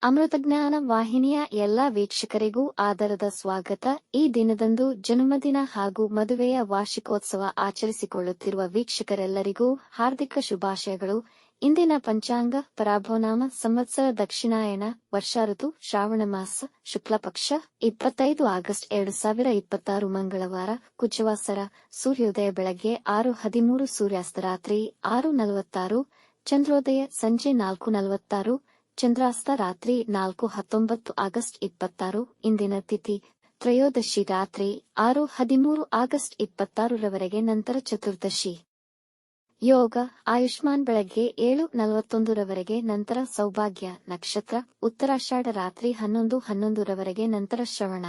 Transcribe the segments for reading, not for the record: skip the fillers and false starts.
ಅಮೃತಜ್ಞಾನ ವಾಹಿನಿಯ ಎಲ್ಲಾ ವೀಕ್ಷಕರಿಗೂ ಆದರದ ಸ್ವಾಗತ. ಈ ದಿನದಂದು ಜನ್ಮದಿನ ಹಾಗೂ ಮದುವೆಯ ವಾರ್ಷಿಕೋತ್ಸವ ಆಚರಿಸಿಕೊಳ್ಳುತ್ತಿರುವ ವೀಕ್ಷಕರೆಲ್ಲರಿಗೂ ಹಾರ್ದಿಕ ಶುಭಾಶಯಗಳು. ಇಂದಿನ ಪಂಚಾಂಗ ಪರಾಭವನಾಮ ಸಂವತ್ಸರ ದಕ್ಷಿಣಾಯನ ವರ್ಷ ಋತು ಶ್ರಾವಣ ಮಾಸ ಶುಕ್ಲಪಕ್ಷ 25 ಆಗಸ್ಟ್ 2026 ಮಂಗಳವಾರ ಕುಜವಾಸರ. ಸೂರ್ಯೋದಯ ಬೆಳಗ್ಗೆ 6:13, ಸೂರ್ಯಾಸ್ತ ರಾತ್ರಿ 6:46, ಚಂದ್ರೋದಯ ಸಂಜೆ 4:46, ಚಂದ್ರಾಸ್ತ ರಾತ್ರಿ 4:19 ಆಗಸ್ಟ್ 26. ಇಂದಿನ ತಿಥಿ ತ್ರಯೋದಶಿ ರಾತ್ರಿ 6:13 ಆಗಸ್ಟ್ 26 ನಂತರ ಚತುರ್ದಶಿ. ಯೋಗ ಆಯುಷ್ಮಾನ್ ಬೆಳಗ್ಗೆ 7:41 ನಂತರ ಸೌಭಾಗ್ಯ. ನಕ್ಷತ್ರ ಉತ್ತರಾಷಾಢ ರಾತ್ರಿ 11:11 ನಂತರ ಶ್ರವಣ.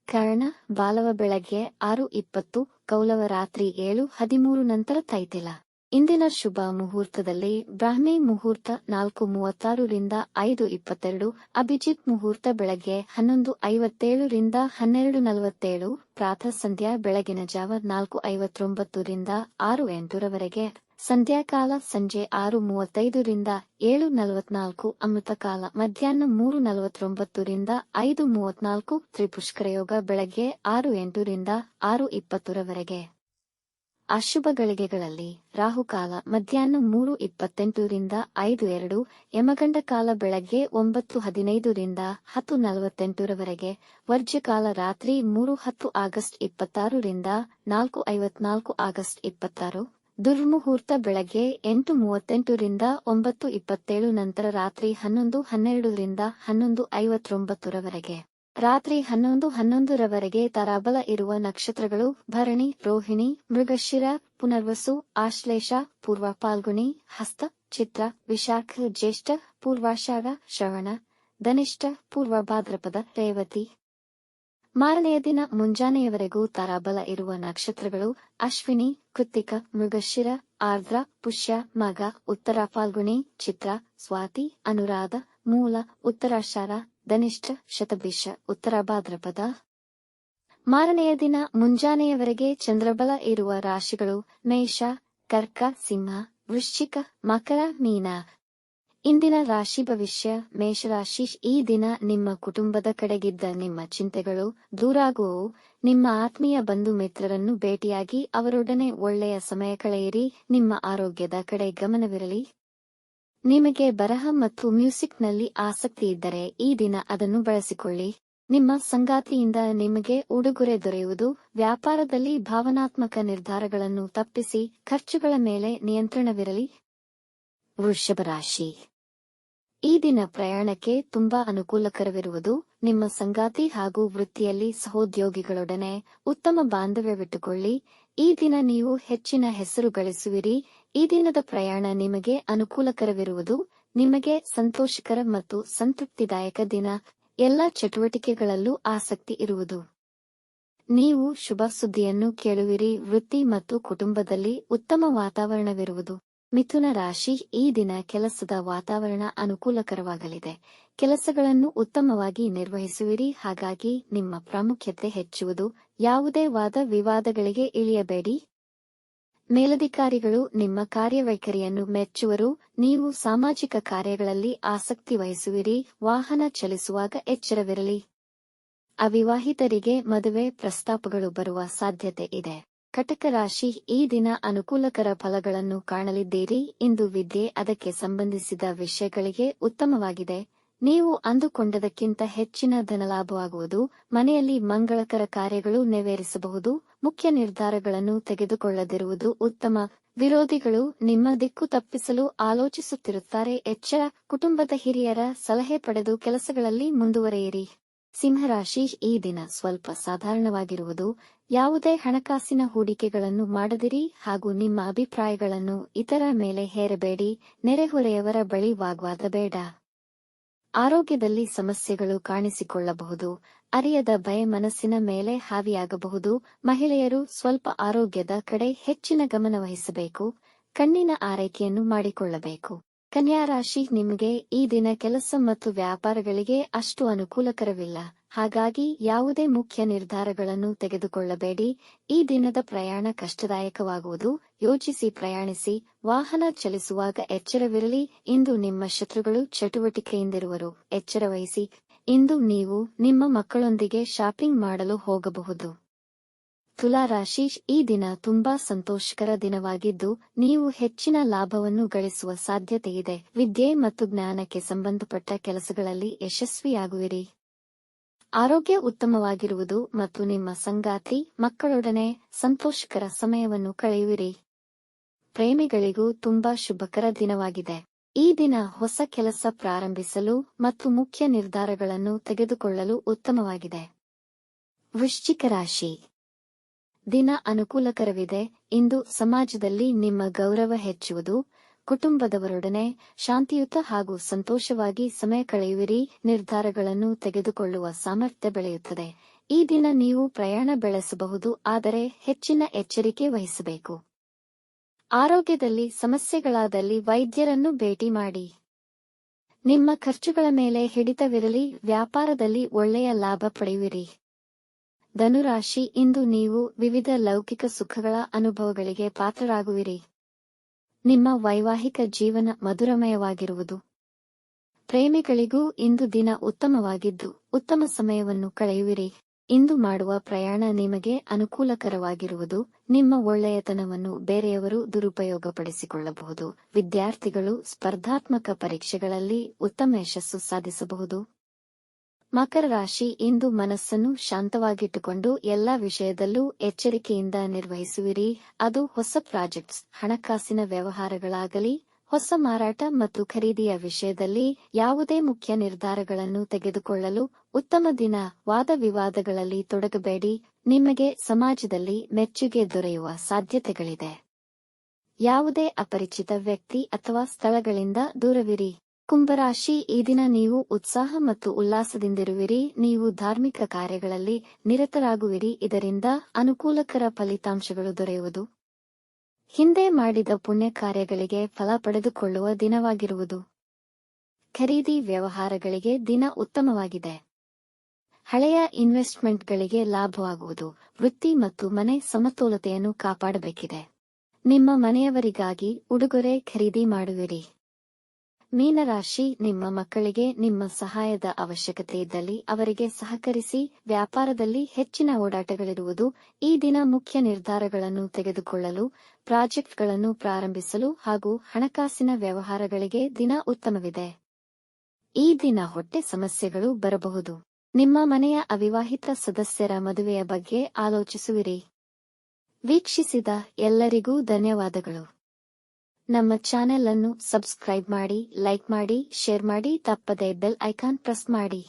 ಕರ್ಣ ಬಾಲವ ಬೆಳಗ್ಗೆ 6:20, ಕೌಲವ ರಾತ್ರಿ 7:13 ನಂತರ ತೈತಿಲ. ಇಂದಿನ ಶುಭ ಮುಹೂರ್ತದಲ್ಲಿ ಬ್ರಾಹ್ಮಿ ಮುಹೂರ್ತ 4:36 ರಿಂದ 5:22, ಅಭಿಜಿತ್ ಮುಹೂರ್ತ ಬೆಳಗ್ಗೆ 11:57 ರಿಂದ 12:47, ಪ್ರಾತಃ ಸಂಧ್ಯಾ ಬೆಳಗಿನ ಜಾವ 4:59 ರಿಂದ 6:08, ಸಂಧ್ಯಾಕಾಲ ಸಂಜೆ 6:35 ರಿಂದ 7:44, ಅಮೃತಕಾಲ ಮಧ್ಯಾಹ್ನ 3:49 ರಿಂದ 5:34, ತ್ರಿಪುಷ್ಕರಯೋಗ ಬೆಳಗ್ಗೆ 6:08 ರಿಂದ 6:20. ಅಶುಭ ಗಳಿಗೆಗಳಲ್ಲಿ ರಾಹುಕಾಲ ಮಧ್ಯಾಹ್ನ 3:28 ರಿಂದ 5:02, ಯಮಗಂಡ ಕಾಲ ಬೆಳಗ್ಗೆ 9:15 ರಿಂದ 10:48, ವರ್ಜ್ಯಕಾಲ ರಾತ್ರಿ 3:10 ಆಗಸ್ಟ್ 26 ರಿಂದ 4:54 ಆಗಸ್ಟ್ 26, ದುರ್ಮುಹೂರ್ತ ಬೆಳಗ್ಗೆ 8:38 ರಿಂದ 9:27 ನಂತರ ರಾತ್ರಿ 11:12 ರಿಂದ 11:59. ರಾತ್ರಿ 11:11 ತಾರಾಬಲ ಇರುವ ನಕ್ಷತ್ರಗಳು ಭರಣಿ, ರೋಹಿಣಿ, ಮೃಗಶಿರ, ಪುನರ್ವಸು, ಆಶ್ಲೇಷ, ಪೂರ್ವ ಫಾಲ್ಗುಣಿ, ಹಸ್ತ, ಚಿತ್ರ, ವಿಶಾಖ, ಜ್ಯೇಷ್ಠ, ಪೂರ್ವಾಷಾಢ, ಶ್ರವಣ, ಧನಿಷ್ಠ, ಪೂರ್ವ ಭಾದ್ರಪದ, ರೇವತಿ. ಮಾರನೆಯ ದಿನ ಮುಂಜಾನೆಯವರೆಗೂ ತಾರಾಬಲ ಇರುವ ನಕ್ಷತ್ರಗಳು ಅಶ್ವಿನಿ, ಕೃತ್ತಿಕ, ಮೃಗಶಿರ, ಆರ್ದ್ರ, ಪುಷ್ಯ, ಮಗ, ಉತ್ತರ ಫಾಲ್ಗುಣಿ, ಚಿತ್ರ, ಸ್ವಾತಿ, ಅನುರಾಧ, ಮೂಲ, ಉತ್ತರಾಷಾಢ, ಧನಿಷ್ಠ, ಶತಭಿಷ, ಉತ್ತರ ಭಾದ್ರಪದ. ಮಾರನೆಯ ದಿನ ಮುಂಜಾನೆಯವರೆಗೆ ಚಂದ್ರಬಲ ಇರುವ ರಾಶಿಗಳು ಮೇಷ, ಕರ್ಕ, ಸಿಂಹ, ವೃಶ್ಚಿಕ, ಮಕರ, ಮೀನ. ಇಂದಿನ ರಾಶಿ ಭವಿಷ್ಯ. ಮೇಷರಾಶಿ, ಈ ದಿನ ನಿಮ್ಮ ಕುಟುಂಬದ ಕಡೆಗಿದ್ದ ನಿಮ್ಮ ಚಿಂತೆಗಳು ದೂರಾಗುವವು. ನಿಮ್ಮ ಆತ್ಮೀಯ ಬಂಧು ಮಿತ್ರರನ್ನು ಭೇಟಿಯಾಗಿ ಅವರೊಡನೆ ಒಳ್ಳೆಯ ಸಮಯ ಕಳೆಯಿರಿ. ನಿಮ್ಮ ಆರೋಗ್ಯದ ಕಡೆ ಗಮನವಿರಲಿ. ನಿಮಗೆ ಬರಹ ಮತ್ತು ಮ್ಯೂಸಿಕ್ನಲ್ಲಿ ಆಸಕ್ತಿ ಇದ್ದರೆ ಈ ದಿನ ಅದನ್ನು ಬಳಸಿಕೊಳ್ಳಿ. ನಿಮ್ಮ ಸಂಗಾತಿಯಿಂದ ನಿಮಗೆ ಉಡುಗೊರೆ ದೊರೆಯುವುದು. ವ್ಯಾಪಾರದಲ್ಲಿ ಭಾವನಾತ್ಮಕ ನಿರ್ಧಾರಗಳನ್ನು ತಪ್ಪಿಸಿ ಖರ್ಚುಗಳ ಮೇಲೆ ನಿಯಂತ್ರಣವಿರಲಿ. ವೃಷಭ ರಾಶಿ, ಈ ದಿನ ಪ್ರಯಾಣಕ್ಕೆ ತುಂಬಾ ಅನುಕೂಲಕರವಿರುವುದು. ನಿಮ್ಮ ಸಂಗಾತಿ ಹಾಗೂ ವೃತ್ತಿಯಲ್ಲಿ ಸಹೋದ್ಯೋಗಿಗಳೊಡನೆ ಉತ್ತಮ ಬಾಂಧವ್ಯವಿಟ್ಟುಕೊಳ್ಳಿ. ಈ ದಿನ ನೀವು ಹೆಚ್ಚಿನ ಹೆಸರು ಗಳಿಸುವಿರಿ. ಈ ದಿನದ ಪ್ರಯಾಣ ನಿಮಗೆ ಅನುಕೂಲಕರವಿರುವುದು. ನಿಮಗೆ ಸಂತೋಷಕರ ಮತ್ತು ಸಂತೃಪ್ತಿದಾಯಕ ದಿನ. ಎಲ್ಲ ಚಟುವಟಿಕೆಗಳಲ್ಲೂ ಆಸಕ್ತಿ ಇರುವುದು. ನೀವು ಶುಭ ಸುದ್ದಿಯನ್ನು ಕೇಳುವಿರಿ. ವೃತ್ತಿ ಮತ್ತು ಕುಟುಂಬದಲ್ಲಿ ಉತ್ತಮ ವಾತಾವರಣವಿರುವುದು. ಮಿಥುನ ರಾಶಿ, ಈ ದಿನ ಕೆಲಸದ ವಾತಾವರಣ ಅನುಕೂಲಕರವಾಗಲಿದೆ. ಕೆಲಸಗಳನ್ನು ಉತ್ತಮವಾಗಿ ನಿರ್ವಹಿಸುವಿರಿ. ಹಾಗಾಗಿ ನಿಮ್ಮ ಪ್ರಾಮುಖ್ಯತೆ ಹೆಚ್ಚುವುದು. ಯಾವುದೇ ವಾದ ವಿವಾದಗಳಿಗೆ ಇಳಿಯಬೇಡಿ. ಮೇಲಧಿಕಾರಿಗಳು ನಿಮ್ಮ ಕಾರ್ಯವೈಖರಿಯನ್ನು ಮೆಚ್ಚುವರು. ನೀವು ಸಾಮಾಜಿಕ ಕಾರ್ಯಗಳಲ್ಲಿ ಆಸಕ್ತಿ ವಹಿಸುವಿರಿ. ವಾಹನ ಚಲಿಸುವಾಗ ಎಚ್ಚರವಿರಲಿ. ಅವಿವಾಹಿತರಿಗೆ ಮದುವೆ ಪ್ರಸ್ತಾಪಗಳು ಬರುವ ಸಾಧ್ಯತೆ ಇದೆ. ಕಟಕ ರಾಶಿ, ಈ ದಿನ ಅನುಕೂಲಕರ ಫಲಗಳನ್ನು ಕಾಣಲಿದ್ದೀರಿ. ಇಂದು ವಿದ್ಯೆ, ಅದಕ್ಕೆ ಸಂಬಂಧಿಸಿದ ವಿಷಯಗಳಿಗೆ ಉತ್ತಮವಾಗಿದೆ. ನೀವು ಅಂದುಕೊಂಡದಕ್ಕಿಂತ ಹೆಚ್ಚಿನ ಧನಲಾಭವಾಗುವುದು. ಮನೆಯಲ್ಲಿ ಮಂಗಳಕರ ಕಾರ್ಯಗಳು ನೆರವೇರಿಸಬಹುದು. ಮುಖ್ಯ ನಿರ್ಧಾರಗಳನ್ನು ತೆಗೆದುಕೊಳ್ಳದಿರುವುದು ಉತ್ತಮ. ವಿರೋಧಿಗಳು ನಿಮ್ಮ ದಿಕ್ಕು ತಪ್ಪಿಸಲು ಆಲೋಚಿಸುತ್ತಿರುತ್ತಾರೆ. ಎಚ್ಚರ. ಕುಟುಂಬದ ಹಿರಿಯರ ಸಲಹೆ ಪಡೆದು ಕೆಲಸಗಳಲ್ಲಿ ಮುಂದುವರಿಯಿರಿ. ಸಿಂಹರಾಶಿ, ಈ ದಿನ ಸ್ವಲ್ಪ ಸಾಧಾರಣವಾಗಿರುವುದು. ಯಾವುದೇ ಹಣಕಾಸಿನ ಹೂಡಿಕೆಗಳನ್ನು ಮಾಡದಿರಿ ಹಾಗೂ ನಿಮ್ಮ ಅಭಿಪ್ರಾಯಗಳನ್ನು ಇತರ ಮೇಲೆ ಹೇರಬೇಡಿ. ನೆರೆಹೊರೆಯವರ ಬಳಿ ವಾಗ್ವಾದ ಬೇಡ. ಆರೋಗ್ಯದಲ್ಲಿ ಸಮಸ್ಯೆಗಳು ಕಾಣಿಸಿಕೊಳ್ಳಬಹುದು. ಅರಿಯದ ಭಯ ಮನಸ್ಸಿನ ಮೇಲೆ ಹಾವಿಯಾಗಬಹುದು. ಮಹಿಳೆಯರು ಸ್ವಲ್ಪ ಆರೋಗ್ಯದ ಕಡೆ ಹೆಚ್ಚಿನ ಗಮನ ವಹಿಸಬೇಕು. ಕಣ್ಣಿನ ಆರೈಕೆಯನ್ನು ಮಾಡಿಕೊಳ್ಳಬೇಕು. ಕನ್ಯಾ ರಾಶಿ, ನಿಮಗೆ ಈ ದಿನ ಕೆಲಸ ಮತ್ತು ವ್ಯಾಪಾರಗಳಿಗೆ ಅಷ್ಟು ಅನುಕೂಲಕರವಿಲ್ಲ. ಹಾಗಾಗಿ ಯಾವುದೇ ಮುಖ್ಯ ನಿರ್ಧಾರಗಳನ್ನು ತೆಗೆದುಕೊಳ್ಳಬೇಡಿ. ಈ ದಿನದ ಪ್ರಯಾಣ ಕಷ್ಟದಾಯಕವಾಗುವುದು. ಯೋಚಿಸಿ ಪ್ರಯಾಣಿಸಿ. ವಾಹನ ಚಲಿಸುವಾಗ ಎಚ್ಚರವಿರಲಿ. ಇಂದು ನಿಮ್ಮ ಶತ್ರುಗಳು ಚಟುವಟಿಕೆಯಿಂದಿರುವರು. ಎಚ್ಚರ ವಹಿಸಿ. ಇಂದು ನೀವು ನಿಮ್ಮ ಮಕ್ಕಳೊಂದಿಗೆ ಶಾಪಿಂಗ್ ಮಾಡಲು ಹೋಗಬಹುದು. ತುಲಾ ರಾಶಿ, ಈ ದಿನ ತುಂಬಾ ಸಂತೋಷಕರ ದಿನವಾಗಿದ್ದು ನೀವು ಹೆಚ್ಚಿನ ಲಾಭವನ್ನು ಗಳಿಸುವ ಸಾಧ್ಯತೆಯಿದೆ. ವಿದ್ಯೆ ಮತ್ತು ಜ್ಞಾನಕ್ಕೆ ಸಂಬಂಧಪಟ್ಟ ಕೆಲಸಗಳಲ್ಲಿ ಯಶಸ್ವಿಯಾಗುವಿರಿ. ಆರೋಗ್ಯ ಉತ್ತಮವಾಗಿರುವುದು ಮತ್ತು ನಿಮ್ಮ ಸಂಗಾತಿ ಮಕ್ಕಳೊಡನೆ ಸಂತೋಷಕರ ಸಮಯವನ್ನು ಕಳೆಯುವಿರಿ. ಪ್ರೇಮಿಗಳಿಗೂ ತುಂಬಾ ಶುಭಕರ ದಿನವಾಗಿದೆ. ಈ ದಿನ ಹೊಸ ಕೆಲಸ ಪ್ರಾರಂಭಿಸಲು ಮತ್ತು ಮುಖ್ಯ ನಿರ್ಧಾರಗಳನ್ನು ತೆಗೆದುಕೊಳ್ಳಲು ಉತ್ತಮವಾಗಿದೆ. ವೃಶ್ಚಿಕ ರಾಶಿ, ದಿನ ಅನುಕೂಲಕರವಿದೆ. ಇಂದು ಸಮಾಜದಲ್ಲಿ ನಿಮ್ಮ ಗೌರವ ಹೆಚ್ಚುವುದು. ಕುಟುಂಬದವರೊಡನೆ ಶಾಂತಿಯುತ ಹಾಗೂ ಸಂತೋಷವಾಗಿ ಸಮಯ ಕಳೆಯುವಿರಿ. ನಿರ್ಧಾರಗಳನ್ನು ತೆಗೆದುಕೊಳ್ಳುವ ಸಾಮರ್ಥ್ಯ ಬೆಳೆಯುತ್ತದೆ. ಈ ದಿನ ನೀವು ಪ್ರಯಾಣ ಬೆಳೆಸಬಹುದು, ಆದರೆ ಹೆಚ್ಚಿನ ಎಚ್ಚರಿಕೆ ವಹಿಸಬೇಕು. ಆರೋಗ್ಯದಲ್ಲಿ ಸಮಸ್ಯೆಗಳಾದಲ್ಲಿ ವೈದ್ಯರನ್ನು ಭೇಟಿ ಮಾಡಿ. ನಿಮ್ಮ ಖರ್ಚುಗಳ ಮೇಲೆ ಹಿಡಿತವಿರಲಿ. ವ್ಯಾಪಾರದಲ್ಲಿ ಒಳ್ಳೆಯ ಲಾಭ ಪಡೆಯುವಿರಿ. ಧನುರಾಶಿ, ಇಂದು ನೀವು ವಿವಿಧ ಲೌಕಿಕ ಸುಖಗಳ ಅನುಭವಗಳಿಗೆ ಪಾತ್ರರಾಗುವಿರಿ. ನಿಮ್ಮ ವೈವಾಹಿಕ ಜೀವನ ಮಧುರಮಯವಾಗಿರುವುದು. ಪ್ರೇಮಿಗಳಿಗೂ ಇಂದು ದಿನ ಉತ್ತಮವಾಗಿದ್ದು ಉತ್ತಮ ಸಮಯವನ್ನು ಕಳೆಯುವಿರಿ. ಇಂದು ಮಾಡುವ ಪ್ರಯಾಣ ನಿಮಗೆ ಅನುಕೂಲಕರವಾಗಿರುವುದು. ನಿಮ್ಮ ಒಳ್ಳೆಯತನವನ್ನು ಬೇರೆಯವರು ದುರುಪಯೋಗಪಡಿಸಿಕೊಳ್ಳಬಹುದು. ವಿದ್ಯಾರ್ಥಿಗಳು ಸ್ಪರ್ಧಾತ್ಮಕ ಪರೀಕ್ಷೆಗಳಲ್ಲಿ ಉತ್ತಮ ಯಶಸ್ಸು ಸಾಧಿಸಬಹುದು. ಮಕರ ರಾಶಿ, ಇಂದು ಮನಸ್ಸನ್ನು ಶಾಂತವಾಗಿಟ್ಟುಕೊಂಡು ಎಲ್ಲಾ ವಿಷಯದಲ್ಲೂ ಎಚ್ಚರಿಕೆಯಿಂದ ನಿರ್ವಹಿಸುವಿರಿ. ಅದು ಹೊಸ ಪ್ರಾಜೆಕ್ಟ್ಸ್, ಹಣಕಾಸಿನ ವ್ಯವಹಾರಗಳಾಗಲಿ, ಹೊಸ ಮಾರಾಟ ಮತ್ತು ಖರೀದಿಯ ವಿಷಯದಲ್ಲಿ ಯಾವುದೇ ಮುಖ್ಯ ನಿರ್ಧಾರಗಳನ್ನು ತೆಗೆದುಕೊಳ್ಳಲು ಉತ್ತಮ ದಿನ. ವಾದ ವಿವಾದಗಳಲ್ಲಿ ತೊಡಗಬೇಡಿ. ನಿಮಗೆ ಸಮಾಜದಲ್ಲಿ ಮೆಚ್ಚುಗೆ ದೊರೆಯುವ ಸಾಧ್ಯತೆಗಳಿದೆ. ಯಾವುದೇ ಅಪರಿಚಿತ ವ್ಯಕ್ತಿ ಅಥವಾ ಸ್ಥಳಗಳಿಂದ ದೂರವಿರಿ. ಕುಂಭರಾಶಿ, ಈ ದಿನ ನೀವು ಉತ್ಸಾಹ ಮತ್ತು ಉಲ್ಲಾಸದಿಂದಿರುವಿರಿ. ನೀವು ಧಾರ್ಮಿಕ ಕಾರ್ಯಗಳಲ್ಲಿ ನಿರತರಾಗುವಿರಿ. ಇದರಿಂದ ಅನುಕೂಲಕರ ಫಲಿತಾಂಶಗಳು ದೊರೆಯುವುದು. ಹಿಂದೆ ಮಾಡಿದ ಪುಣ್ಯ ಕಾರ್ಯಗಳಿಗೆ ಫಲ ಪಡೆದುಕೊಳ್ಳುವ ದಿನವಾಗಿರುವುದು. ಖರೀದಿ ವ್ಯವಹಾರಗಳಿಗೆ ದಿನ ಉತ್ತಮವಾಗಿದೆ. ಹಳೆಯ ಇನ್ವೆಸ್ಟ್ಮೆಂಟ್ಗಳಿಗೆ ಲಾಭವಾಗುವುದು. ವೃತ್ತಿ ಮತ್ತು ಮನೆ ಸಮತೋಲತೆಯನ್ನು ಕಾಪಾಡಬೇಕಿದೆ. ನಿಮ್ಮ ಮನೆಯವರಿಗಾಗಿ ಉಡುಗೊರೆ ಖರೀದಿ ಮಾಡುವಿರಿ. ಮೀನರಾಶಿ, ನಿಮ್ಮ ಮಕ್ಕಳಿಗೆ ನಿಮ್ಮ ಸಹಾಯದ ಅವಶ್ಯಕತೆ ಇದ್ದಲ್ಲಿ ಅವರಿಗೆ ಸಹಕರಿಸಿ. ವ್ಯಾಪಾರದಲ್ಲಿ ಹೆಚ್ಚಿನ ಓಡಾಟಗಳಿರುವುದು. ಈ ದಿನ ಮುಖ್ಯ ನಿರ್ಧಾರಗಳನ್ನು ತೆಗೆದುಕೊಳ್ಳಲು, ಪ್ರಾಜೆಕ್ಟ್ಗಳನ್ನು ಪ್ರಾರಂಭಿಸಲು ಹಾಗೂ ಹಣಕಾಸಿನ ವ್ಯವಹಾರಗಳಿಗೆ ದಿನ ಉತ್ತಮವಿದೆ. ಈ ದಿನ ಹೊಟ್ಟೆ ಸಮಸ್ಯೆಗಳು ಬರಬಹುದು. ನಿಮ್ಮ ಮನೆಯ ಅವಿವಾಹಿತ ಸದಸ್ಯರ ಮದುವೆಯ ಬಗ್ಗೆ ಆಲೋಚಿಸುವಿರಿ. ವೀಕ್ಷಿಸಿದ ಎಲ್ಲರಿಗೂ ಧನ್ಯವಾದಗಳು. ನಮ್ಮ ಚಾನೆಲ್ ಅನ್ನು ಸಬ್ಸ್ಕ್ರೈಬ್ ಮಾಡಿ, ಲೈಕ್ ಮಾಡಿ, ಶೇರ್ ಮಾಡಿ. ತಪ್ಪದೆ ಬೆಲ್ ಐಕಾನ್ ಪ್ರೆಸ್ ಮಾಡಿ.